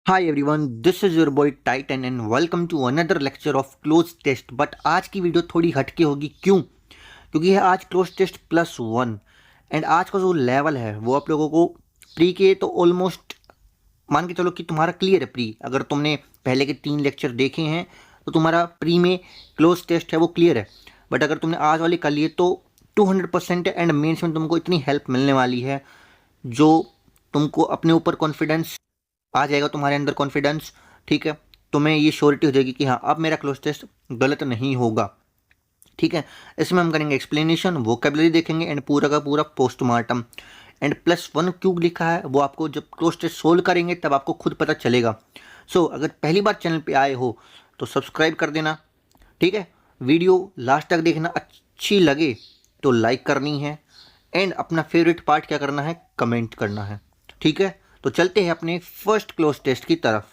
Hi everyone, this is your boy Titan and welcome to another lecture of cloze test. But आज की video थोड़ी हटके होगी। क्यों? क्योंकि है आज क्लोज टेस्ट +1 एंड आज का जो लेवल है वो आप लोगों को प्री के तो ऑलमोस्ट मान के चलो कि तुम्हारा क्लियर है। प्री अगर तुमने पहले के 3 लेक्चर देखे हैं तो तुम्हारा प्री में क्लोज टेस्ट है वो क्लियर है। बट अगर तुमने आज वाली कर लिए तो 200% है एंड मेंस में तुमको इतनी हेल्प मिलने वाली है जो तुमको अपने ऊपर कॉन्फिडेंस आ जाएगा, तुम्हारे अंदर कॉन्फिडेंस। ठीक है, तुम्हें ये श्योरिटी हो जाएगी कि हाँ अब मेरा क्लोज टेस्ट गलत नहीं होगा। ठीक है, इसमें हम करेंगे एक्सप्लेनेशन, वोकेबलरी देखेंगे एंड पूरा का पूरा पोस्टमार्टम। एंड +1 क्यों लिखा है वो आपको जब क्लोज टेस्ट सोल्व करेंगे तब आपको खुद पता चलेगा। अगर पहली बार चैनल पे आए हो तो सब्सक्राइब कर देना। ठीक है, वीडियो लास्ट तक देखना, अच्छी लगे तो लाइक करनी है एंड अपना फेवरेट पार्ट क्या करना है, कमेंट करना है। ठीक है, तो चलते हैं अपने फर्स्ट क्लोज टेस्ट की तरफ।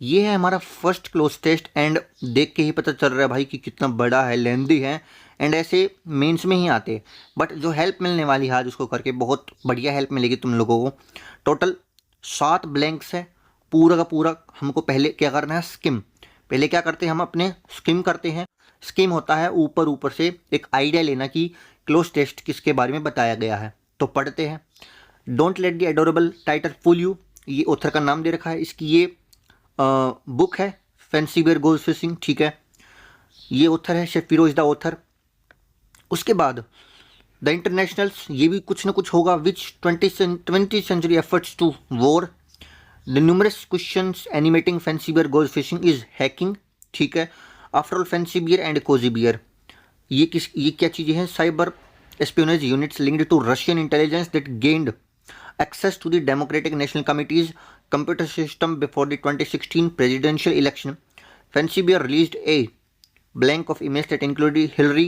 ये है हमारा फर्स्ट क्लोज टेस्ट एंड देख के ही पता चल रहा है भाई कि कितना बड़ा है, लेंदी है एंड ऐसे मेंस में ही आते हैं। बट जो हेल्प मिलने वाली है आज उसको करके बहुत बढ़िया हेल्प मिलेगी तुम लोगों को। टोटल 7 ब्लैंक्स है, पूरा का पूरा हमको पहले क्या करना है, स्किम। पहले क्या करते हैं हम अपने स्किम करते हैं। स्किम होता है ऊपर ऊपर से एक आइडिया लेना कि क्लोज टेस्ट किसके बारे में बताया गया है। तो पढ़ते हैं। Don't let the adorable title fool you, ये ऑथर का नाम दे रखा है। इसकी ये बुक है फैंसी बियर गोज फिशिंग। ठीक है, ये ऑथर है शेफिरो इज द ऑथर। उसके बाद द इंटरनेशनल्स, ये भी कुछ ना कुछ होगा। Which 20th century efforts to war the numerous questions animating Fancy Bear goes phishing is hacking. ठीक है, after all Fancy Bear and Cozy Bear, ये क्या चीज़ें हैं, cyber espionage units linked to Russian intelligence that gained access to the Democratic National Committee's computer system before the 2016 presidential election. Fancy Bear released a blank of images that included Hillary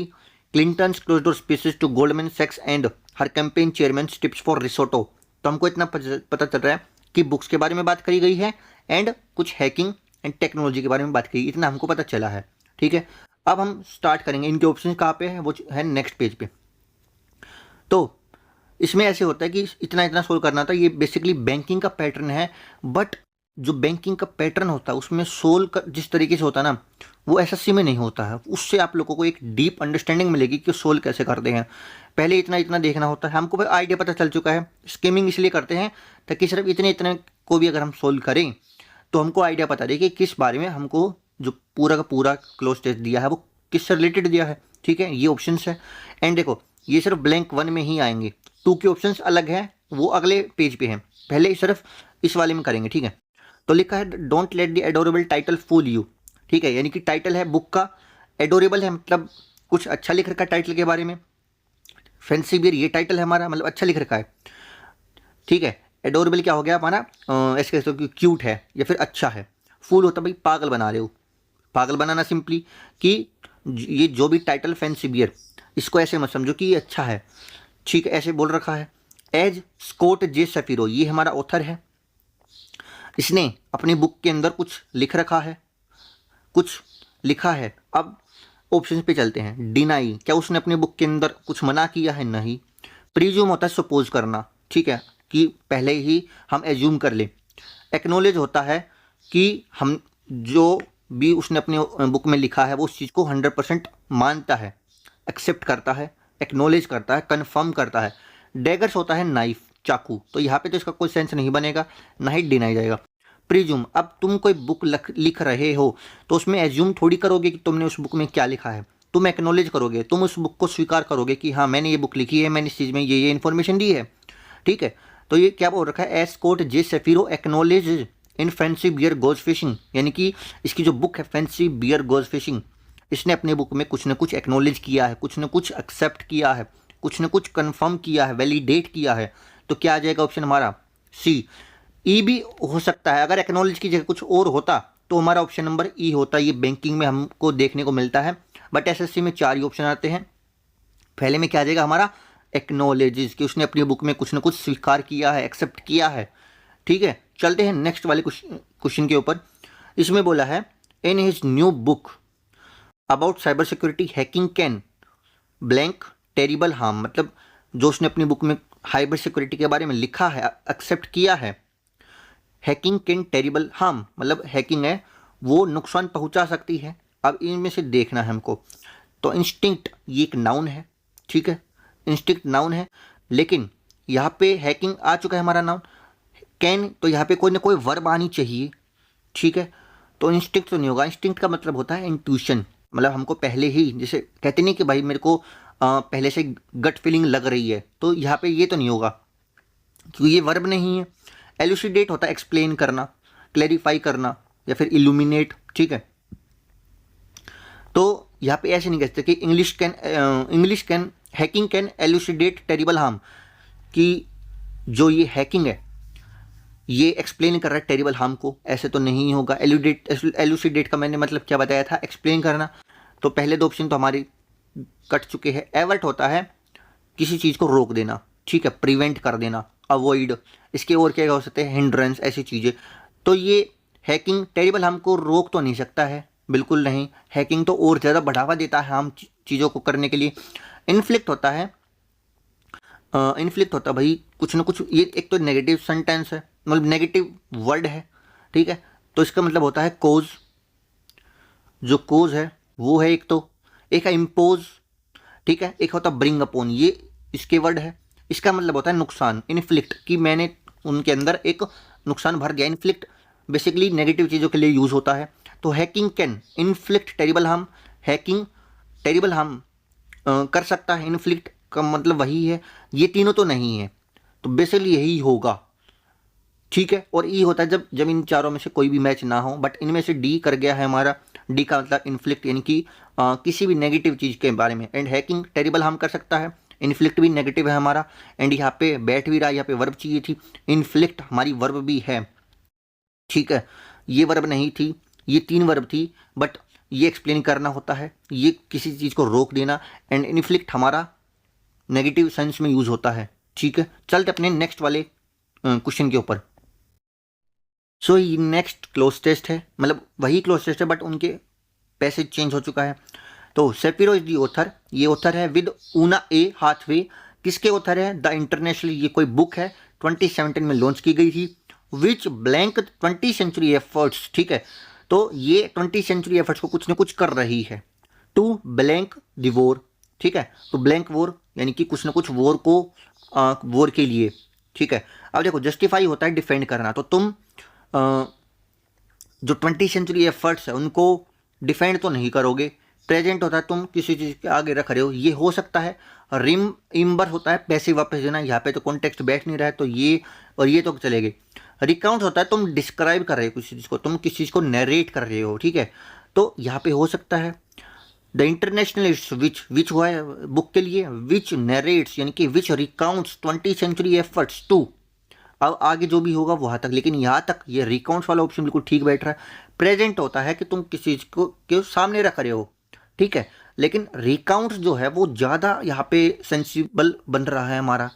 Clinton's closed door speeches to Goldman Sachs and her campaign chairman's tips for risotto. तो हमको इतना पता चल रहा है कि books के बारे में बात करी गई है एंड कुछ हैकिंग एंड टेक्नोलॉजी के बारे में बात करी, इतना हमको पता चला है। ठीक है, अब हम स्टार्ट करेंगे। इनके ऑप्शन कहाँ पे है, वो है नेक्स्ट पेज पे। तो इसमें ऐसे होता है कि इतना इतना सोल्व करना था। ये बेसिकली बैंकिंग का पैटर्न है, बट जो बैंकिंग का पैटर्न होता है उसमें सोल्व जिस तरीके से होता है ना, वो एसएससी में नहीं होता है। उससे आप लोगों को एक डीप अंडरस्टैंडिंग मिलेगी कि सोल्व कैसे करते हैं। पहले इतना इतना देखना होता है, हमको आइडिया पता चल चुका है। स्कीमिंग इसलिए करते हैं ताकि सिर्फ इतने इतने को भी अगर हम सोल्व करें तो हमको आइडिया पता रहे कि किस बारे में हमको जो पूरा का पूरा क्लोज टेस्ट दिया है वो किससे रिलेटेड दिया है। ठीक है, ये ऑप्शन है एंड देखो ये सिर्फ ब्लैंक 1 में ही आएंगे। 2 के ऑप्शंस अलग हैं, वो अगले पेज पे हैं। पहले सिर्फ इस वाले में करेंगे। ठीक है, तो लिखा है don't let the adorable title fool you. ठीक है, यानी कि टाइटल है बुक का, एडोरेबल है मतलब कुछ अच्छा लिख रखा है टाइटल के बारे में। फैंसी बियर ये टाइटल है हमारा, मतलब अच्छा लिख रखा है। ठीक है, एडोरेबल क्या हो गया हमारा, ऐसे कह सकते हो क्यूट है या फिर अच्छा है। फूल होता भाई पागल बना रहे हो, पागल बनाना सिंपली कि ये जो भी टाइटल फैंसी बियर, इसको ऐसे मत समझो कि ये अच्छा है। ठीक है, ऐसे बोल रखा है। एज स्कॉट जे सफीरो, ये हमारा ऑथर है। इसने अपनी बुक के अंदर कुछ लिख रखा है, कुछ लिखा है। अब ऑप्शन पे चलते हैं। डिनाई, क्या उसने अपनी बुक के अंदर कुछ मना किया है? नहीं। प्रीज्यूम होता है सपोज करना। ठीक है, कि पहले ही हम एज्यूम कर ले। एक्नोलेज होता है कि हम जो भी उसने अपने बुक में लिखा है वो उस चीज़ को 100% मानता है, एक्सेप्ट करता है, एक्नोलेज करता है, कन्फर्म करता है। डैगर्स होता है नाइफ, चाकू, तो यहाँ पे तो इसका कोई सेंस नहीं बनेगा, ना ही डिनाई जाएगा। प्रीज्यूम, अब तुम कोई बुक लिख रहे हो तो उसमें एज्यूम थोड़ी करोगे कि तुमने उस बुक में क्या लिखा है। तुम एक्नोलेज करोगे, तुम उस बुक को स्वीकार करोगे कि हाँ मैंने ये बुक लिखी है, मैंने इस चीज़ में ये इन्फॉर्मेशन दी है। ठीक है, तो ये क्या बोल रखा है, as Scott J Shapiro acknowledge in Fancy Bear goes phishing, यानी कि इसकी जो बुक है फैंसी बियर गोज फिशिंग, इसने अपने बुक में कुछ न कुछ एक्नोलेज किया है, कुछ न कुछ एक्सेप्ट किया है, कुछ न कुछ कंफर्म किया है, वैलिडेट किया है। तो क्या आ जाएगा ऑप्शन हमारा सी। ई भी हो सकता है, अगर एक्नोलेज की जगह कुछ और होता तो हमारा ऑप्शन नंबर ई होता। ये बैंकिंग में हमको देखने को मिलता है, बट एसएससी में 4 ही ऑप्शन आते हैं। पहले में क्या आ जाएगा हमारा, एक्नोलेजेस, कि उसने अपनी बुक में कुछ न कुछ स्वीकार किया है, एक्सेप्ट किया है। ठीक है, चलते हैं नेक्स्ट वाले क्वेश्चन के ऊपर। इसमें बोला है in his new book about cyber security hacking can blank terrible harm, मतलब जो उसने अपनी बुक में साइबर सिक्योरिटी के बारे में लिखा है, एक्सेप्ट किया है, हैकिंग कैन टेरिबल हार्म, मतलब हैकिंग है वो नुकसान पहुंचा सकती है। अब इनमें से देखना है हमको। तो इंस्टिंक्ट ये एक नाउन है, ठीक है, इंस्टिंक्ट नाउन है, लेकिन यहाँ पे हैकिंग आ चुका है हमारा नाउन। कैन तो यहाँ पे कोई ना कोई वर्ब आनी चाहिए, ठीक है। तो इंस्टिंक्ट तो नहीं होगा। इंस्टिंक्ट का मतलब होता है इंट्यूशन, मतलब हमको पहले ही, जैसे कहते नहीं कि भाई मेरे को पहले से गट फीलिंग लग रही है, तो यहाँ पे ये तो नहीं होगा क्योंकि ये वर्ब नहीं है। एलुसिडेट होता है एक्सप्लेन करना, क्लैरिफाई करना या फिर इल्यूमिनेट, ठीक है। तो यहाँ पे ऐसे नहीं कह सकते कि English can hacking can elucidate terrible harm, कि जो ये हैकिंग है ये एक्सप्लेन कर रहा है टेरिबल हार्म को, ऐसे तो नहीं होगा। एलुसिडेट का मैंने मतलब क्या बताया था, एक्सप्लेन करना। तो पहले दो ऑप्शन तो हमारे कट चुके हैं। एवर्ट होता है किसी चीज़ को रोक देना, ठीक है, प्रिवेंट कर देना, अवॉइड। इसके और क्या हो सकते हैं, हिंड्रेंस, ऐसी चीज़ें। तो ये हैकिंग टेरिबल हार्म को रोक तो नहीं सकता है, बिल्कुल नहीं। हैकिंग तो और ज़्यादा बढ़ावा देता है हम चीज़ों को करने के लिए। इन्फ्लिक्ट होता है इन्फ्लिक्ट होता है भाई कुछ ना कुछ, ये एक तो नेगेटिव सेंटेंस है, मतलब नेगेटिव वर्ड है, ठीक है। तो इसका मतलब होता है कोज, जो कोज है वो है एक। तो एक है इम्पोज, ठीक है, एक होता है ब्रिंग अपॉन, ये इसके वर्ड है। इसका मतलब होता है नुकसान, इन्फ्लिक्ट, कि मैंने उनके अंदर एक नुकसान भर दिया। इन्फ्लिक्ट बेसिकली नेगेटिव चीज़ों के लिए यूज़ होता है। तो hacking can inflict terrible harm, hacking terrible harm कर सकता है। इन्फ्लिक्ट का मतलब वही है, ये तीनों तो नहीं है, तो बेसिकली यही होगा, ठीक है। और ई होता है जब जब इन चारों में से कोई भी मैच ना हो, बट इनमें से डी कर गया है हमारा। डी का मतलब इन्फ्लिक्ट, यानी कि किसी भी नेगेटिव चीज़ के बारे में। एंड हैकिंग टेरिबल हार्म कर सकता है, इन्फ्लिक्ट भी नेगेटिव है हमारा। एंड यहाँ पे बैठ भी रहा, यहाँ पे वर्ब चाहिए थी, इन्फ्लिक्ट हमारी वर्ब भी है, ठीक है। ये वर्ब नहीं थी, ये तीन वर्ब थी, बट ये एक्सप्लेन करना होता है, ये किसी चीज़ को रोक देना। एंड इन्फ्लिक्ट हमारा नेगेटिव सेंस में यूज़ होता है, ठीक है। चलते अपने नेक्स्ट वाले क्वेश्चन के ऊपर। सो ये नेक्स्ट क्लोज टेस्ट है, मतलब वही क्लोज टेस्ट है बट उनके पैसेज चेंज हो चुका है। तो सेपिरो इज दी ऑथर, ये ऑथर है विद ऊना ए हाथवे। किसके ऑथर है, द इंटरनेशनल, ये कोई बुक है 2017 में लॉन्च की गई थी। विच ब्लैंक 20th सेंचुरी एफर्ट्स, ठीक है। तो ये 20th सेंचुरी एफर्ट्स को कुछ ना कुछ कर रही है। टू ब्लैंक द वॉर, ठीक है, तो ब्लैंक वॉर यानी कि कुछ ना कुछ वॉर को, वॉर के लिए, ठीक है। अब देखो जस्टिफाई होता है डिफेंड करना, तो तुम जो 20th सेंचुरी एफर्ट्स है उनको डिफेंड तो नहीं करोगे। प्रेजेंट होता है तुम किसी चीज़ के आगे रख रहे हो, ये हो सकता है। रिम इम्बर होता है पैसे वापस देना, यहाँ पे तो कॉन्टेक्स्ट बैठ नहीं रहा है, तो ये और ये तो चलेंगे। रिकाउंट होता है तुम डिस्क्राइब कर रहे हो किसी चीज़ को, तुम किसी चीज़ को नरेट कर रहे हो, ठीक है, तो यहाँ पे हो सकता है। द इंटरनेशनलिस्ट विच हुआ है बुक के लिए, विच नरेट्स यानी कि which recounts 20th century efforts to. अब आगे जो भी होगा वहाँ तक, लेकिन यहाँ तक ये रिकाउंट्स वाला ऑप्शन बिल्कुल ठीक बैठ रहा है। प्रेजेंट होता है कि तुम किसी चीज़ को के सामने रख रहे हो, ठीक है, लेकिन रिकाउंट्स जो है वो ज़्यादा यहाँ पे सेंसिबल बन रहा है हमारा,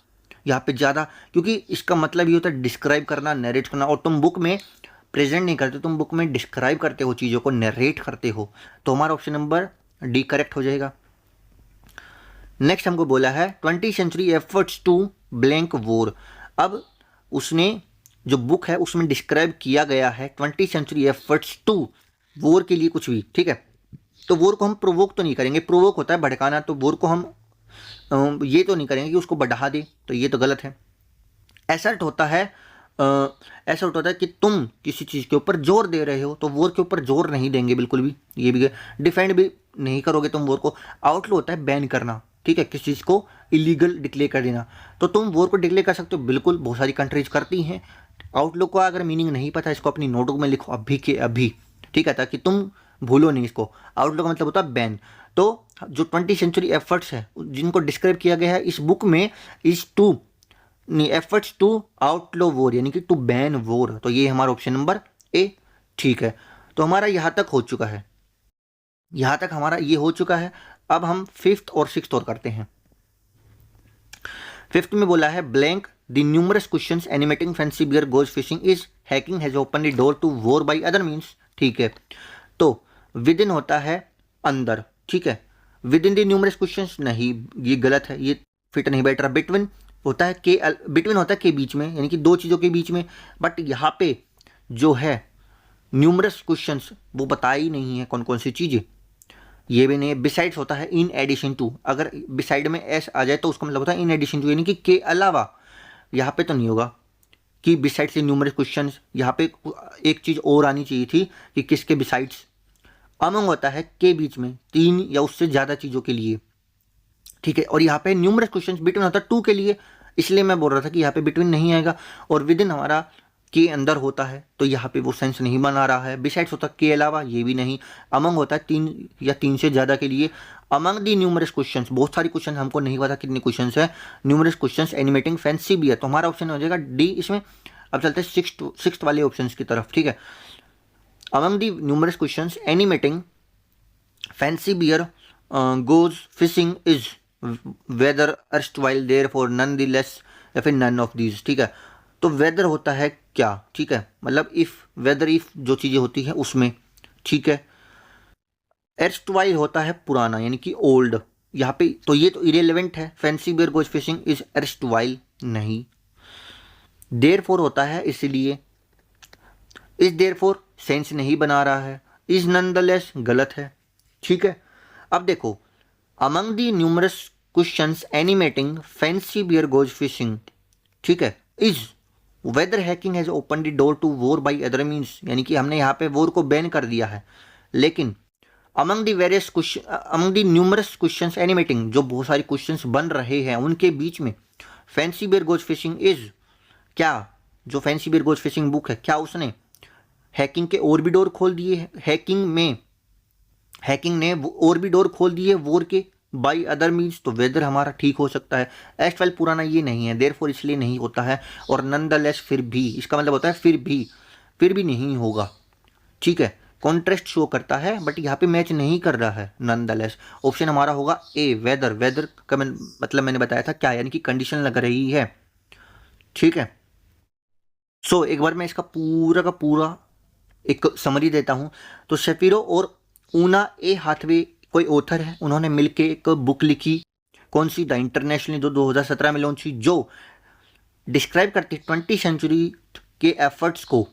यहाँ पे ज़्यादा, क्योंकि इसका मतलब ये होता है डिस्क्राइब करना, नरेट करना। और तुम बुक में प्रेजेंट नहीं करते, तुम बुक में डिस्क्राइब करते हो चीज़ों को, नरेट करते हो। तो हमारा ऑप्शन नंबर डी करेक्ट हो जाएगा। नेक्स्ट हमको बोला है 20th century efforts to blank war. अब उसने जो बुक है उसमें डिस्क्राइब किया गया है 20th century efforts to war के लिए कुछ भी, ठीक है। तो वॉर को हम प्रोवोक तो नहीं करेंगे, प्रोवोक होता है भड़काना, तो वॉर को हम ये तो नहीं करेंगे कि उसको बढ़ा दे, तो ये तो गलत है। एसर्ट होता है एसर्ट होता है कि तुम किसी चीज़ के ऊपर जोर दे रहे हो, तो वॉर के ऊपर जोर नहीं देंगे बिल्कुल भी, ये भी। डिफेंड भी नहीं करोगे तुम वॉर को। आउटलो होता है बैन करना, ठीक है, किसी चीज़ को इलीगल डिक्लेयर कर देना। तो तुम वॉर को डिक्लेयर कर सकते हो, बिल्कुल, बहुत सारी कंट्रीज करती हैं। आउटलुक को अगर मीनिंग नहीं पता, इसको अपनी नोटबुक में लिखो अभी के अभी, ठीक है, ताकि तुम भूलो नहीं इसको। आउटलुक का मतलब होता है बैन। तो जो 20th सेंचुरी एफर्ट्स है जिनको डिस्क्राइब किया गया है इस बुक में, is to efforts to outlaw war यानी कि टू बैन वॉर। तो ये हमारा ऑप्शन नंबर ए ठीक है। तो हमारा यहाँ तक हो चुका है, यहाँ तक हमारा ये हो चुका है। अब हम 5th और 6th और करते हैं। 5th में बोला है blank the numerous questions animating Fancy Bear goes phishing is hacking has open the door to war by other means, ठीक है। तो विद इन होता है अंदर, ठीक है। With in the numerous questions नहीं, ये गलत है, ये फिट नहीं बैठ रहा। बिटवीन होता है के, बिटवीन होता है के बीच में, यानी कि दो चीज़ों के बीच में, बट यहाँ पे जो है न्यूमरस क्वेश्चंस वो बता ही नहीं है कौन कौन सी चीज़ें, ये भी नहीं है। बिसाइड्स होता है इन एडिशन टू, अगर बिसाइड में एस आ जाए तो उसका मतलब होता है इन एडिशन टू, यानी कि के अलावा। यहाँ पे तो नहीं होगा कि बिसाइड से न्यूमरस क्वेश्चंस, यहाँ पे एक चीज़ और आनी चाहिए थी कि किसके बिसाइड्स। अमंग होता है के बीच में, तीन या उससे ज़्यादा चीज़ों के लिए, ठीक है। और यहाँ पे न्यूमरस क्वेश्चंस बिटवीन होता है टू के लिए, इसलिए मैं बोल रहा था कि यहाँ पे बिटवीन नहीं आएगा। और विद इन हमारा के अंदर होता है तो यहाँ पे वो सेंस नहीं बना रहा है। बिसाइड्स होता है के अलावा, ये भी नहीं। अमंग होता है तीन या तीन से ज़्यादा के लिए। अमंग दी न्यूमरस क्वेश्चंस, बहुत सारे क्वेश्चन, हमको नहीं पता कितने क्वेश्चन है। न्यूमरस क्वेश्चंस एनिमेटिंग फैंसी भी है, तो हमारा ऑप्शन हो जाएगा डी इसमें। अब चलते हैं सिक्स्थ वाले ऑप्शन की तरफ, ठीक है। Among the numerous questions animating Fancy Bear goes phishing is whether erstwhile therefore nonetheless, या फिर नन ऑफ दीज, ठीक है। तो वेदर होता है क्या, ठीक है, मतलब इफ, वेदर इफ जो चीज़ें होती हैं उसमें, ठीक है। एर्स्ट वाइल होता है पुराना, यानी कि ओल्ड, यहाँ पे तो ये तो इरेलीवेंट है। Fancy Bear goes phishing is erstwhile, नहीं। देयर फॉर होता है इसलिए, इज देयर फॉर सेंस नहीं बना रहा है। इज नन द लेस गलत है, ठीक है। अब देखो, among the numerous questions animating Fancy Bear goes phishing, ठीक है। Is whether hacking has open the door to war by other means, यानी कि हमने यहाँ पे वॉर को बैन कर दिया है। लेकिन among the various question, among the numerous questions animating, जो बहुत सारे क्वेश्चंस बन रहे हैं उनके बीच में Fancy Bear goes phishing is, क्या जो Fancy Bear goes phishing book है, क्या उसने हैकिंग के और भी डोर खोल दिए, हैकिंग ने और भी डोर खोल दिए वॉर के बाई अदर मीन्स, तो वेदर हमारा ठीक हो सकता है। एस्ट वाइल पुराना ये नहीं है, देयरफॉर इसलिए नहीं होता है। और नॉनदलेस फिर भी, इसका मतलब होता है फिर भी नहीं होगा, ठीक है। कॉन्ट्रास्ट शो करता है बट यहाँ पे मैच नहीं कर रहा है नॉनदलेस। ऑप्शन हमारा होगा ए वेदर। वेदर का मतलब मैंने बताया था क्या, यानी कि कंडीशन लग रही है, ठीक है। सो एक बार मैं इसका पूरा का पूरा एक समरी देता हूँ। तो शेपिरो और ऊना ए हाथवे कोई ऑथर है, उन्होंने मिलके एक बुक लिखी, कौन सी, द इंटरनेशनल, जो 2017 में लॉन्च हुई, जो डिस्क्राइब करती 20वीं सेंचुरी के एफर्ट्स को,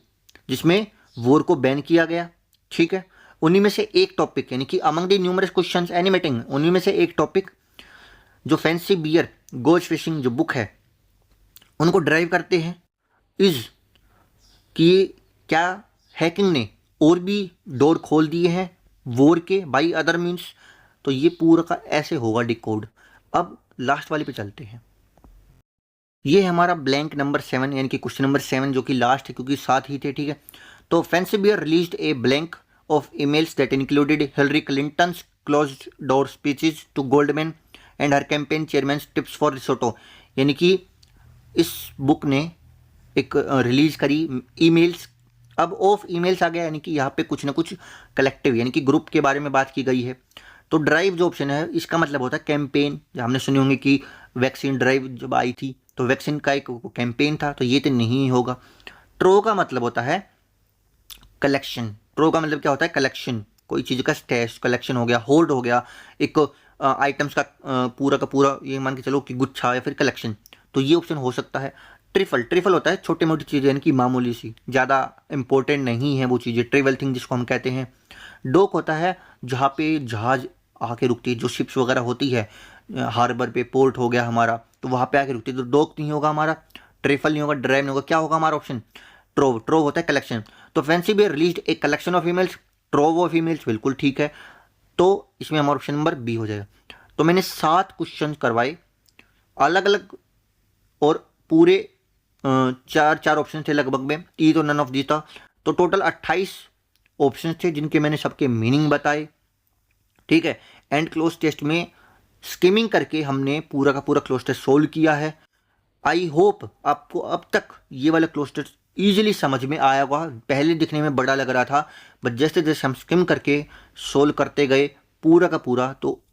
जिसमें वॉर को बैन किया गया, ठीक है। उन्हीं में से एक टॉपिक, यानी कि among the numerous questions animating, उन्हीं में से एक टॉपिक जो फैंसी बियर गोज फिशिंग जो बुक है उनको ड्राइव करते हैं। इज कि क्या हैकिंग ने और भी डोर खोल दिए हैं वॉर के बाई अदर मीन्स, तो ये पूरा का ऐसे होगा डिकोड। अब लास्ट वाले पे चलते हैं। ये है हमारा ब्लैंक नंबर 7, यानी कि क्वेश्चन नंबर 7 जो कि लास्ट है क्योंकि 7 ही थे, ठीक है। तो Fancy Bear released a blank of emails that included Hillary Clinton's closed door speeches to Goldman and her campaign chairman tips for risotto, यानी कि इस बुक ने एक रिलीज करी ईमेल्स। अब ऑफ ईमेल्स आ गया, यानी कि यहाँ पे कुछ ना कुछ कलेक्टिव, यानी कि ग्रुप के बारे में बात की गई है। तो ड्राइव जो ऑप्शन है इसका मतलब होता है कैंपेन, जो हमने सुनी होंगे कि वैक्सीन ड्राइव जब आई थी तो वैक्सीन का एक कैंपेन था, तो ये तो नहीं होगा। ट्रो का मतलब होता है कलेक्शन। ट्रो का मतलब क्या होता है, कलेक्शन, कोई चीज़ का स्टैश, कलेक्शन हो गया, होल्ड हो गया, एक आइटम्स का पूरा का पूरा, ये मान के चलो कि गुच्छा या फिर कलेक्शन, तो ये ऑप्शन हो सकता है। ट्रिफल होता है छोटी मोटी चीज़ें, यानी कि मामूली सी, ज़्यादा इंपॉर्टेंट नहीं है वो चीज़ें, ट्रिवल थिंग जिसको हम कहते हैं। डॉक होता है जहाँ पे जहाज आके रुकती है, जो शिप्स वगैरह होती है हार्बर पे, पोर्ट हो गया हमारा, तो वहाँ पे आके रुकती है, तो डॉक नहीं होगा हमारा, ट्रिफल नहीं होगा, ड्राइव नहीं होगा, क्या होगा हमारा ऑप्शन, ट्रोव होता है कलेक्शन। तो Fancy Bear released a collection of emails, trove of emails, बिल्कुल ठीक है। तो इसमें हमारा ऑप्शन नंबर बी हो जाएगा। तो मैंने 7 क्वेश्चन करवाए अलग अलग, और पूरे 4 ऑप्शन थे लगभग में, ई तो नन ऑफ दी था। तो टोटल 28 ऑप्शन थे जिनके मैंने सबके मीनिंग बताए, ठीक है। एंड क्लोज टेस्ट में स्किमिंग करके हमने पूरा का पूरा क्लोज टेस्ट सोल्व किया है। आई होप आपको अब तक ये वाला क्लोज टेस्ट ईजिली समझ में आया होगा। पहले दिखने में बड़ा लग रहा था, बट जैसे जैसे हम स्किम करके सोल्व करते गए पूरा का पूरा, तो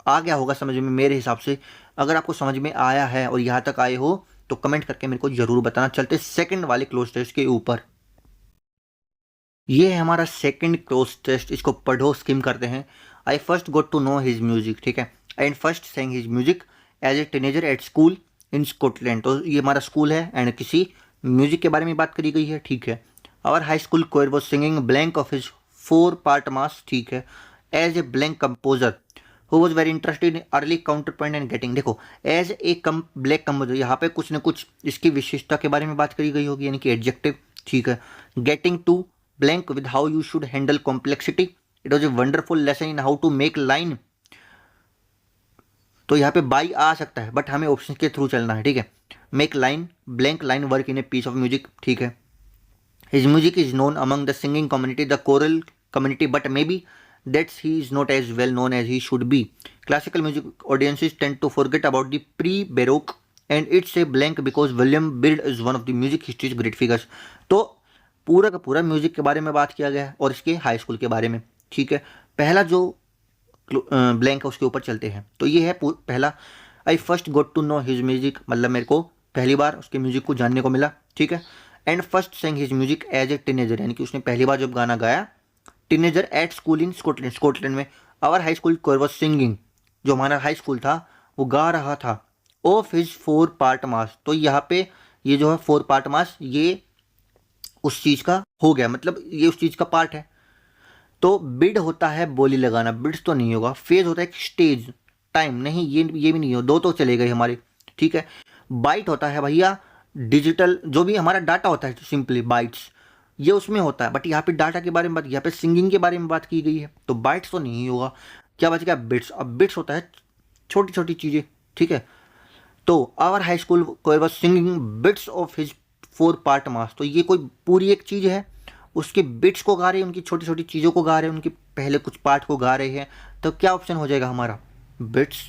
आ गया होगा समझ में मेरे हिसाब से। अगर आपको समझ में आया है और यहाँ तक आए हो तो कमेंट करके मेरे को जरूर बताना। चलते सेकंड वाले क्लोज टेस्ट के ऊपर। ये है हमारा सेकंड क्लोज टेस्ट, इसको पढ़ो, स्किम करते हैं। I first got to know his music, ठीक है, and first sang his music as a teenager at school in Scotland. तो ये हमारा स्कूल है एंड किसी म्यूजिक के बारे में बात करी गई है, ठीक है। Our high school choir was singing blank of his 4-part mass, ठीक है, as a blank composer who was very interested in early counterpoint and getting. देखो एज ए ब्लैक कंपोजर, यहाँ पे कुछ ना कुछ इसकी विशेषता के बारे में बात करी गई होगी, यानी कि एडजेक्टिव, ठीक है। Getting to blank with how you should handle complexity, it was a wonderful lesson in how to make line. तो यहाँ पे बाई आ सकता है बट हमें ऑप्शन के थ्रू चलना है, ठीक है। Make line blank line work in a piece of music, ठीक है। His music is known among the singing community, the choral community, but may be that's he is not as well known as he should be. Classical music audiences tend to forget about the pre baroque and it's a blank because William Byrd is one of the music history's great figures. तो पूरा का पूरा music के बारे में बात किया गया है और इसके हाई स्कूल के बारे में, ठीक है। पहला जो ब्लैंक है उसके ऊपर चलते हैं। तो ये है पहला, I first got to know his music, मतलब मेरे को पहली बार उसके म्यूजिक को जानने को मिला, ठीक है। And first sang his music as a teenager, यानी कि उसने पहली बार जब गाना गाया teenager at school in Scotland में। Our high school choir was singing, जो हमारा हाई स्कूल था वो गा रहा था ऑफ हिज 4-part मास। तो यहाँ पे ये जो है 4-part मास ये उस चीज़ का हो गया, मतलब ये उस चीज़ का पार्ट है। तो बिड होता है बोली लगाना, बिड्स तो नहीं होगा। फेज होता है स्टेज टाइम, नहीं ये भी नहीं हो, दो तो चले गए हमारे, ठीक है। बाइट होता है भैया डिजिटल, जो भी हमारा डाटा होता है सिंपली बाइट्स, ये उसमें होता है। बट यहाँ पे डाटा के बारे में बात, यहाँ पे सिंगिंग के बारे में बात की गई है, तो बाइट्स तो नहीं होगा। क्या बच गया? बिट्स। अब बिट्स होता है छोटी छोटी चीज़ें, ठीक है। तो आवर हाई स्कूल कोई was singing bits of his 4-part मास, तो ये कोई पूरी एक चीज़ है, उसके बिट्स को गा रहे हैं, उनकी छोटी छोटी चीज़ों को गा रहे हैं, उनके पहले कुछ पार्ट को गा रहे हैं। तो क्या ऑप्शन हो जाएगा हमारा? Bits.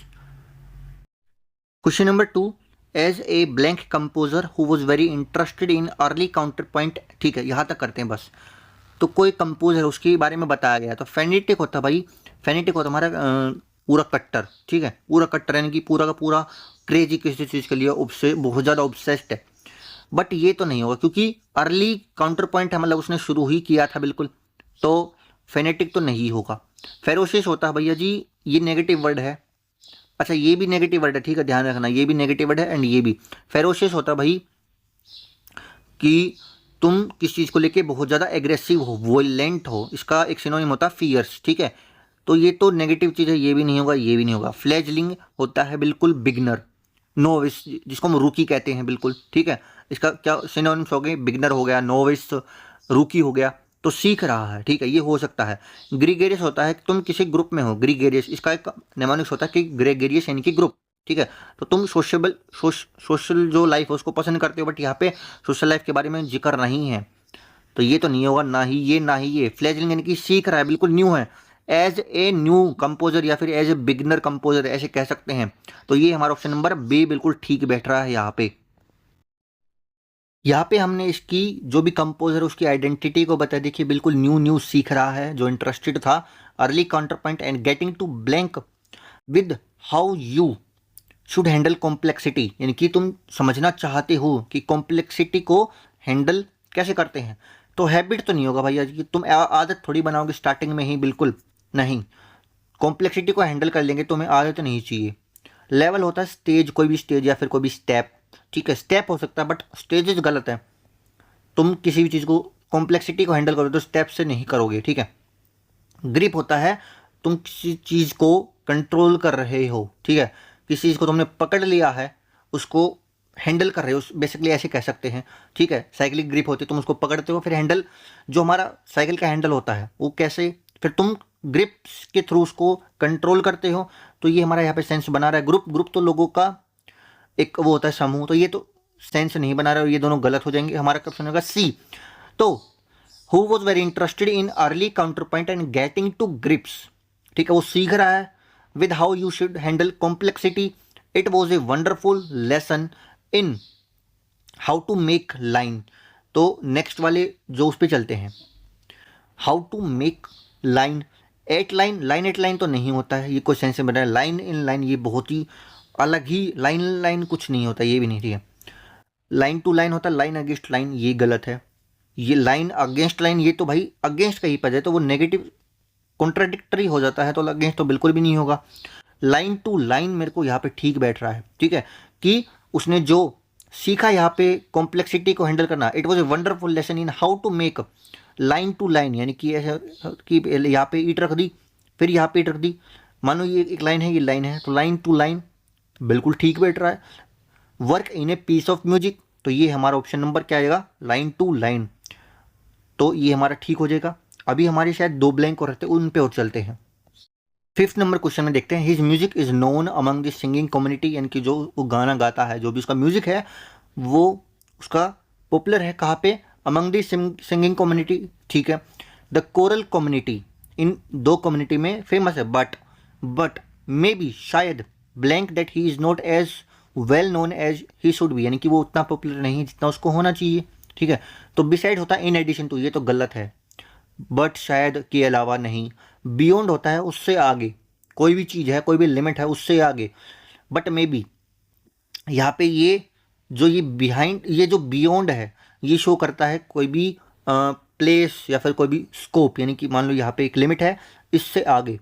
Question number 2, as a blank composer who was very interested in early counterpoint, ठीक है, यहाँ तक करते हैं बस। तो कोई कंपोजर उसके बारे में बताया गया, तो फेनेटिक होता भाई, फेनेटिक होता हमारा पूरा कट्टर, ठीक है, पूरा कट्टर, यानी कि पूरा का पूरा क्रेजी किसी चीज़ के लिए बहुत ज़्यादा ऑब्सेस्ड है। बट ये तो नहीं होगा क्योंकि अर्ली काउंटर पॉइंट है, मतलब उसने शुरू ही किया था बिल्कुल, तो फेनेटिक तो नहीं होगा। फेरोशियस होता है भैया जी, ये नेगेटिव वर्ड है। अच्छा ये भी नेगेटिव वर्ड है, ठीक है, ध्यान रखना, ये भी नेगेटिव वर्ड है एंड ये भी। फेरोशियस होता है भाई कि तुम किस चीज़ को लेके बहुत ज़्यादा एग्रेसिव हो, वोलेंट हो, इसका एक सिनोनिम होता है फियर्स, ठीक है। तो ये तो नेगेटिव चीज़ है, ये भी नहीं होगा, ये भी नहीं होगा। फ्लेजलिंग होता है बिल्कुल बिगनर, नोविस, जिसको हम रूकी कहते हैं, बिल्कुल, ठीक है। इसका क्या सिनोनिम्स हो गए? बिगनर हो गया, नोविस, रूकी हो गया, तो सीख रहा है, ठीक है, ये हो सकता है। ग्रीगेरियस होता है कि तुम किसी ग्रुप में हो, ग्रीगेरियस, इसका एक नेमोनिक्स होता है कि ग्रेगेरियस यानी कि ग्रुप, ठीक है। तो तुम सोशल जो लाइफ है उसको पसंद करते हो, बट यहाँ पे सोशल लाइफ के बारे में जिक्र नहीं है, तो ये तो नहीं होगा, ना ही ये ना ही ये। फ्लेजलिंग यानी कि सीख रहा है, बिल्कुल न्यू है, एज ए न्यू कंपोजर या फिर एज ए बिगनर कंपोजर ऐसे कह सकते हैं। तो ये हमारा ऑप्शन नंबर बी बिल्कुल ठीक बैठ रहा है यहाँ पे। यहाँ पे हमने इसकी जो भी कंपोजर उसकी आइडेंटिटी को बता, देखिए बिल्कुल न्यू सीख रहा है, जो इंटरेस्टेड था early counterpoint and getting to blank with how you should handle complexity, यानी कि तुम समझना चाहते हो कि कॉम्प्लेक्सिटी को हैंडल कैसे करते हैं। तो हैबिट तो नहीं होगा भैया जी, तुम आदत थोड़ी बनाओगे स्टार्टिंग में ही, बिल्कुल नहीं। कॉम्प्लेक्सिटी को हैंडल कर लेंगे तो हमें आदत नहीं चाहिए। लेवल होता है स्टेज, कोई भी स्टेज या फिर कोई भी स्टेप, ठीक है, स्टेप हो सकता है बट स्टेजेस गलत है। तुम किसी भी चीज़ को कॉम्प्लेक्सिटी को हैंडल करो तो स्टेप से नहीं करोगे, ठीक है। ग्रिप होता है तुम किसी चीज़ को कंट्रोल कर रहे हो, ठीक है, किसी चीज़ को तुमने पकड़ लिया है, उसको हैंडल कर रहे हो, बेसिकली ऐसे कह सकते हैं, ठीक है। साइकिलिक ग्रिप होती है, तुम उसको पकड़ते हो, फिर हैंडल जो हमारा साइकिल का हैंडल होता है वो कैसे, फिर तुम ग्रिप्स के थ्रू उसको कंट्रोल करते हो। तो ये हमारा यहाँ पे सेंस बना रहा है। ग्रुप तो लोगों का एक वो होता है समूह, तो ये तो सेंस नहीं बना रहा है, ये दोनों गलत हो जाएंगे। हमारा ऑप्शन होगा सी। तो who was very interested in early counterpoint and getting to grips, ठीक है, वो सीख रहा है with how you should handle complexity, it was a wonderful lesson in how to make line. तो नेक्स्ट वाले जो उस पर चलते हैं, how to make line, at line तो नहीं होता है, ये कोई सेंस में बना है। लाइन इन लाइन ये बहुत ही अलग ही, लाइन कुछ नहीं होता, ये भी नहीं, ठीक है। लाइन टू लाइन होता है, लाइन अगेंस्ट लाइन ये गलत है। ये लाइन अगेंस्ट लाइन, ये तो भाई अगेंस्ट का ही पद है, तो वो नेगेटिव कॉन्ट्राडिक्टरी हो जाता है, तो अगेंस्ट तो बिल्कुल भी नहीं होगा। लाइन टू लाइन मेरे को यहाँ पे ठीक बैठ रहा है, ठीक है, कि उसने जो सीखा यहाँ पे कॉम्प्लेक्सिटी को हैंडल करना। It was a wonderful lesson in how to make line to line, यानी कि ऐसा कि यहाँ पे ईट रख दी, फिर यहाँ पे ईट रख दी। मानो ये एक लाइन है, ये लाइन है, तो लाइन टू लाइन बिल्कुल ठीक बैठ रहा है। Work in a piece of music, तो ये हमारा ऑप्शन नंबर क्या आएगा, लाइन टू लाइन, तो ये हमारा ठीक हो जाएगा। अभी हमारे शायद 2 ब्लैंक और रहते हैं, उन पे और चलते हैं। 5th नंबर क्वेश्चन में देखते हैं, his music is known among the singing community, यानी कि जो वो गाना गाता है, जो भी उसका म्यूजिक है वो उसका पॉपुलर है कहाँ पे, अमंग द सिंगिंग कम्युनिटी, ठीक है। The choral community, in 2 community में फेमस है, बट मे बी शायद blank that he is not as well known as he should be, यानी कि वो उतना पॉपुलर नहीं जितना उसको होना चाहिए, ठीक है। तो बिसाइड होता है इन एडिशन टू, ये तो गलत है, बट शायद के अलावा नहीं। बियॉन्ड होता है उससे आगे, कोई भी चीज़ है, कोई भी लिमिट है उससे आगे, बट मे बी यहाँ पे ये बिहाइंड, ये जो बियॉन्ड है ये शो करता है कोई भी प्लेस या फिर कोई भी स्कोप, यानी कि मान लो यहाँ पे एक लिमिट है, इससे आगे,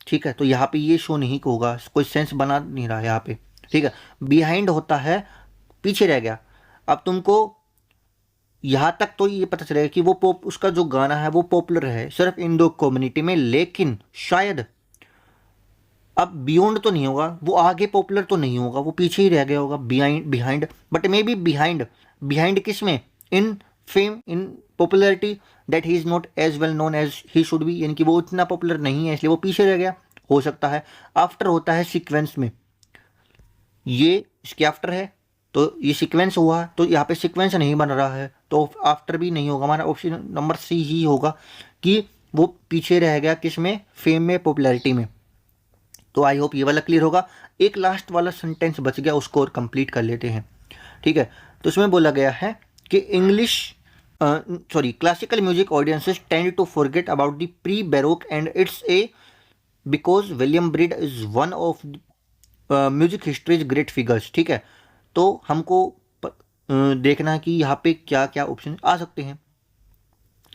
ठीक है। तो यहाँ पे ये शो नहीं होगा, कोई सेंस बना नहीं रहा है यहाँ पे, ठीक है। बिहाइंड होता है पीछे रह गया। अब तुमको यहाँ तक तो ये पता चलेगा कि वो उसका जो गाना है वो पॉपुलर है सिर्फ इन 2 कम्युनिटी में, लेकिन शायद अब बियॉन्ड तो नहीं होगा, वो आगे पॉपुलर तो नहीं होगा, वो पीछे ही रह गया होगा, behind, but may be behind किस में, in fame, in popularity, that he is not as well known as he should be, यानी कि वो इतना पॉपुलर नहीं है इसलिए वो पीछे रह गया, हो सकता है। आफ्टर होता है सीक्वेंस में, ये इसके आफ्टर है तो ये सीक्वेंस हुआ, तो यहाँ पे सीक्वेंस नहीं बन रहा है तो आफ्टर भी नहीं होगा, हमारा ऑप्शन नंबर सी ही होगा कि वो पीछे रह गया किस में, फेम में, पॉपुलैरिटी में। तो आई होप ये वाला क्लियर होगा। एक लास्ट वाला सेंटेंस बच गया, उसको और कंप्लीट कर लेते हैं, ठीक है। तो इसमें बोला गया है कि classical music audiences tend to forget about the pre baroque and it's a because William Byrd is one of music history's great figures, ठीक है। तो हमको देखना है कि यहाँ पे क्या क्या ऑप्शन आ सकते हैं,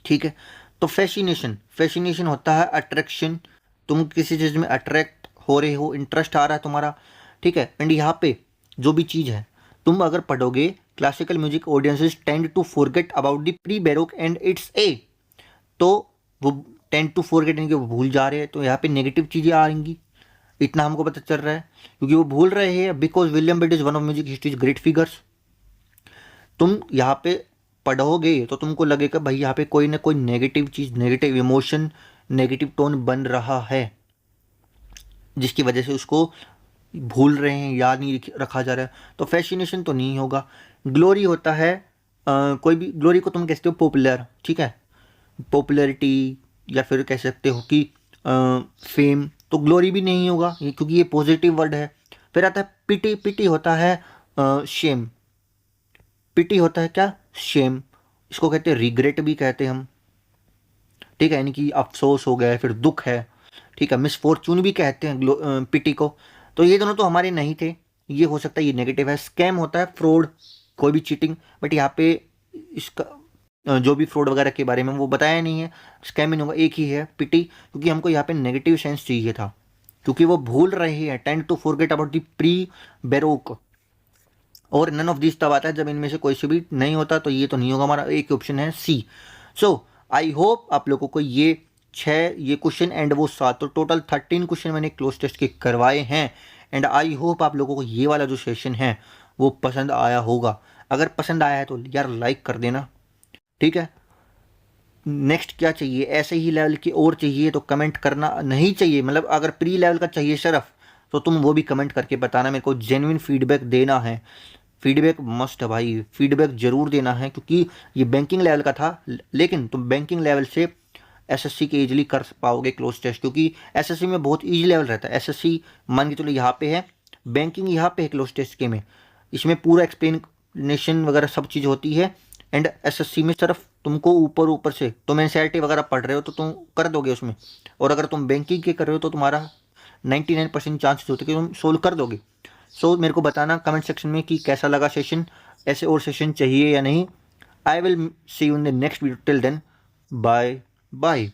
ठीक है। तो फैसिनेशन होता है अट्रैक्शन, तुम किसी चीज़ में अट्रैक्ट हो रहे हो, इंटरेस्ट आ रहा है तुम्हारा, ठीक है। एंड यहाँ पे जो भी चीज़ है, तुम अगर पढ़ोगे classical music audiences tend to forget about the pre baroque and it's a, तो वो टेंड टू फॉरगेट यानी कि वो भूल जा रहे हैं, तो यहाँ पे नेगेटिव चीज़ें आएंगी, इतना हमको पता चल रहा है, क्योंकि वो भूल रहे हैं because William Byrd is one of music history's great figures. तुम यहाँ पे पढ़ोगे तो तुमको लगेगा भाई यहाँ पे कोई ना कोई नेगेटिव चीज़, नेगेटिव इमोशन, नेगेटिव टोन बन रहा है, जिसकी वजह से उसको भूल रहे हैं, याद नहीं रखा जा रहा है, तो फैसिनेशन तो नहीं होगा। ग्लोरी होता है कोई भी, ग्लोरी को तुम कहते हो पॉपुलर, ठीक है, पॉपुलैरिटी, या फिर कह सकते हो कि फेम, तो ग्लोरी भी नहीं होगा ये, क्योंकि ये पॉजिटिव वर्ड है। फिर आता है पिटी, पिटी होता है शेम, पिटी होता है क्या, शेम, इसको कहते हैं रिग्रेट भी कहते हैं हम, ठीक है, यानी कि अफसोस हो गया है, फिर दुख है, ठीक है। मिसफॉर्चून भी कहते हैं पिटी को। तो ये दोनों तो हमारे नहीं थे, ये हो सकता है ये नेगेटिव है। स्कैम होता है फ्रॉड, कोई भी चीटिंग, बट यहाँ पे इसका जो भी फ्रॉड वगैरह के बारे में वो बताया नहीं है, स्कैम इन होगा, एक ही है पिटी, क्योंकि हमको यहाँ पे नेगेटिव सेंस चाहिए था, क्योंकि वो भूल रहे हैं, tend to forget about the pre baroque, और नन ऑफ दिस तब आता है जब इनमें से कोई से भी नहीं होता, तो ये तो नहीं होगा, हमारा एक ऑप्शन है सी। सो आई होप आप लोगों को ये 6 ये क्वेश्चन एंड वो 7, तो टोटल 13 क्वेश्चन मैंने क्लोज टेस्ट के करवाए हैं, एंड आई होप आप लोगों को ये वाला जो सेशन है वो पसंद आया होगा। अगर पसंद आया है तो यार लाइक कर देना, ठीक है। नेक्स्ट क्या चाहिए, ऐसे ही लेवल की और चाहिए तो कमेंट करना, नहीं चाहिए मतलब अगर प्री लेवल का चाहिए सिर्फ, तो तुम वो भी कमेंट करके बताना, मेरे को जेन्युइन फीडबैक देना है। फीडबैक मस्ट है भाई, फीडबैक ज़रूर देना है, क्योंकि ये बैंकिंग लेवल का था, लेकिन तुम बैंकिंग लेवल से एसएससी के इजीली कर पाओगे क्लोज टेस्ट, क्योंकि एसएससी में बहुत इजी लेवल रहता है। एसएससी मान के चलो यहाँ पे है, बैंकिंग यहाँ पे है क्लोज टेस्ट के में, इसमें पूरा एक्सप्लेनेशन वगैरह सब चीज़ होती है, एंड एसएससी में सिर्फ तुमको ऊपर ऊपर से, तुम एनसीईआरटी वगैरह पढ़ रहे हो तो तुम कर दोगे उसमें, और अगर तुम बैंकिंग के कर रहे हो तो तुम्हारा 99% चांसेस होते हैं कि तुम सोल्व कर दोगे। सो मेरे को बताना कमेंट सेक्शन में कि कैसा लगा सेशन, ऐसे और सेशन चाहिए या नहीं। I will see you in the next video, till then bye bye.